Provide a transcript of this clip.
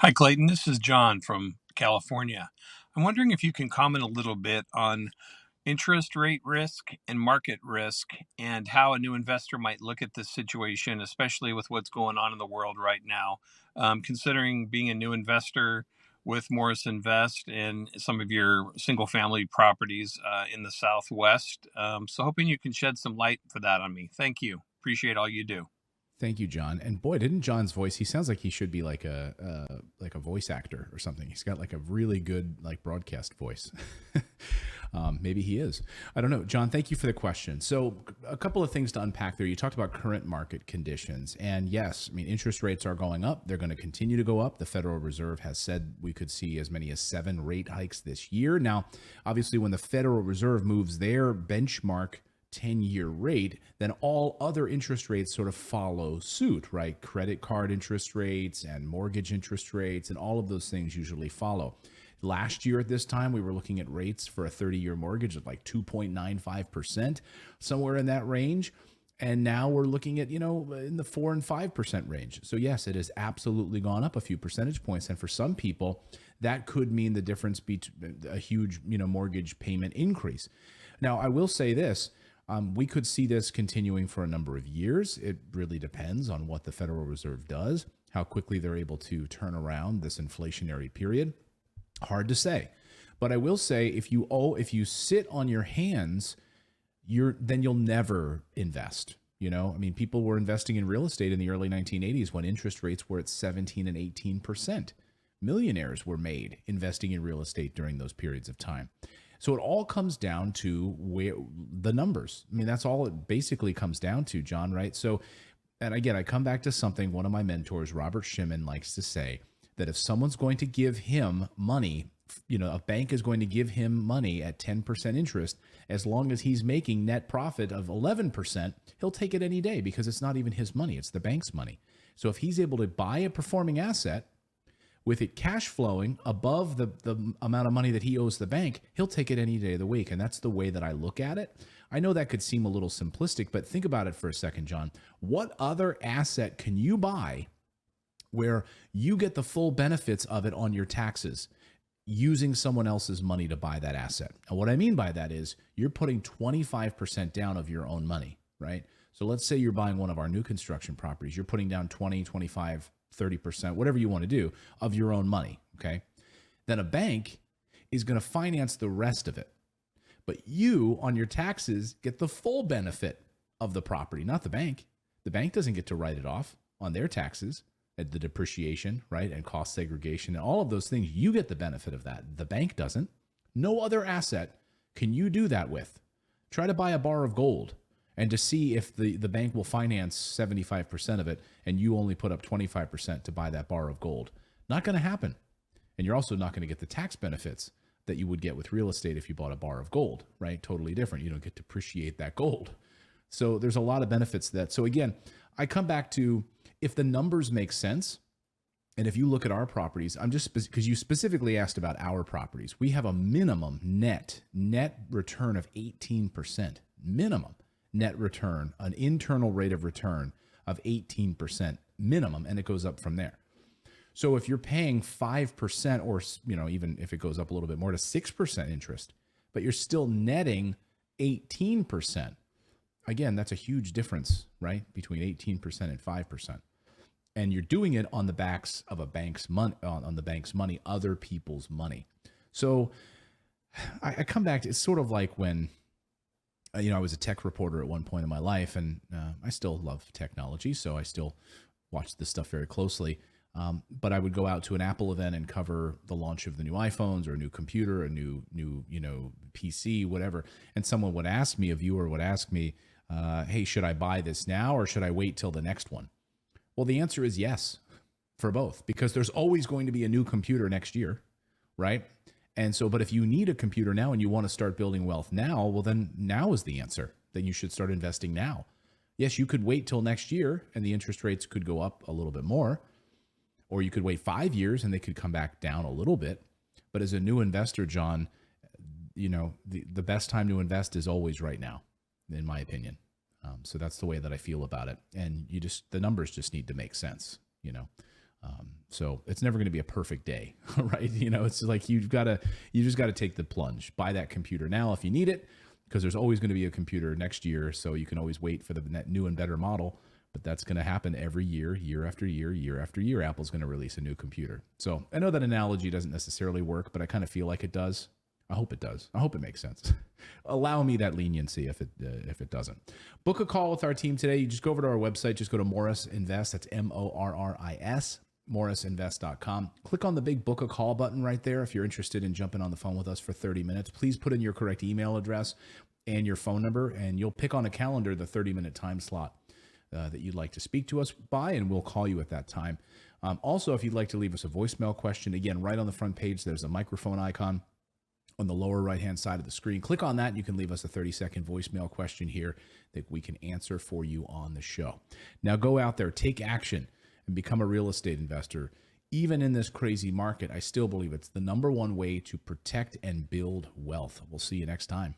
Hi, Clayton. This is John from California. I'm wondering if you can comment a little bit on interest rate risk and market risk and how a new investor might look at this situation, especially with what's going on in the world right now. Considering being a new investor with Morris Invest in some of your single family properties in the Southwest. So, hoping you can shed some light for that on me. Thank you. Appreciate all you do. Thank you, John. And boy, didn't John's voice? He sounds like he should be like a voice actor or something. He's got like a really good like broadcast voice. Maybe he is. I don't know. John, thank you for the question. So a couple of things to unpack there. You talked about current market conditions, and yes, I mean interest rates are going up. They're going to continue to go up. The Federal Reserve has said we could see as many as 7 rate hikes this year. Now, obviously, when the Federal Reserve moves their benchmark 10-year rate, then all other interest rates sort of follow suit, right? Credit card interest rates and mortgage interest rates and all of those things usually follow. Last year at this time, we were looking at rates for a 30-year mortgage of like 2.95%, somewhere in that range. And now we're looking at, in the 4 and 5% range. So yes, it has absolutely gone up a few percentage points. And for some people, that could mean the difference between a huge, mortgage payment increase. Now, I will say this. We could see this continuing for a number of years. It really depends on what the Federal Reserve does, how quickly they're able to turn around this inflationary period. Hard to say. But I will say if you sit on your hands, then you'll never invest. People were investing in real estate in the early 1980s when interest rates were at 17 and 18%. Millionaires were made investing in real estate during those periods of time. So it all comes down to the numbers. That's all it basically comes down to, John, right? So, and again, I come back to something one of my mentors, Robert Shimon, likes to say, that if someone's going to give him money, a bank is going to give him money at 10% interest, as long as he's making net profit of 11%, he'll take it any day because it's not even his money, it's the bank's money. So if he's able to buy a performing asset, with it cash flowing above the amount of money that he owes the bank, he'll take it any day of the week. And that's the way that I look at it. I know that could seem a little simplistic, but think about it for a second, John. What other asset can you buy where you get the full benefits of it on your taxes using someone else's money to buy that asset? And what I mean by that is you're putting 25% down of your own money, right? So let's say you're buying one of our new construction properties. You're putting down 20, 25, 30%, whatever you want to do of your own money, okay? Then a bank is going to finance the rest of it. But you, on your taxes, get the full benefit of the property, not the bank. The bank doesn't get to write it off on their taxes at the depreciation, right, and cost segregation and all of those things. You get the benefit of that. The bank doesn't. No other asset can you do that with. Try to buy a bar of gold and to see if the bank will finance 75% of it and you only put up 25% to buy that bar of gold. Not going to happen. And you're also not going to get the tax benefits that you would get with real estate if you bought a bar of gold, right? Totally different. You don't get to appreciate that gold. So there's a lot of benefits to that. So again, I come back to if the numbers make sense, and if you look at our properties, I'm just because you specifically asked about our properties, we have a minimum net return of 18%. Minimum net return, an internal rate of return of 18% minimum, and it goes up from there. So if you're paying 5% or, even if it goes up a little bit more to 6% interest, but you're still netting 18%, again, that's a huge difference, right? Between 18% and 5%. And you're doing it on the backs of a bank's money, on the bank's money, other people's money. So I come back to, it's sort of like when, I was a tech reporter at one point in my life, and I still love technology, so I still watch this stuff very closely. But I would go out to an Apple event and cover the launch of the new iPhones or a new computer, a new PC, whatever. And someone would ask me, a viewer would ask me, hey, should I buy this now or should I wait till the next one? Well, the answer is yes for both, because there's always going to be a new computer next year, right? And so, but if you need a computer now and you want to start building wealth now, well, then now is the answer. Then you should start investing now. Yes, you could wait till next year and the interest rates could go up a little bit more, or you could wait 5 years and they could come back down a little bit. But as a new investor, John, the best time to invest is always right now, in my opinion. So that's the way that I feel about it. And the numbers just need to make sense, So it's never going to be a perfect day, right? It's like you just got to take the plunge. Buy that computer now if you need it, because there's always going to be a computer next year. So you can always wait for the new and better model. But that's going to happen every year, year after year, year after year. Apple's going to release a new computer. So I know that analogy doesn't necessarily work, but I kind of feel like it does. I hope it does. I hope it makes sense. Allow me that leniency if it doesn't. Book a call with our team today. You just go over to our website. Just go to Morris Invest. That's MORRIS. MorrisInvest.com. Click on the big book a call button right there if you're interested in jumping on the phone with us for 30 minutes. Please put in your correct email address and your phone number, and you'll pick on a calendar the 30-minute time slot that you'd like to speak to us by, and we'll call you at that time. Also, if you'd like to leave us a voicemail question, again, right on the front page, there's a microphone icon on the lower right-hand side of the screen. Click on that, and you can leave us a 30-second voicemail question here that we can answer for you on the show. Now, go out there, take action, and become a real estate investor. Even in this crazy market, I still believe it's the number one way to protect and build wealth. We'll see you next time.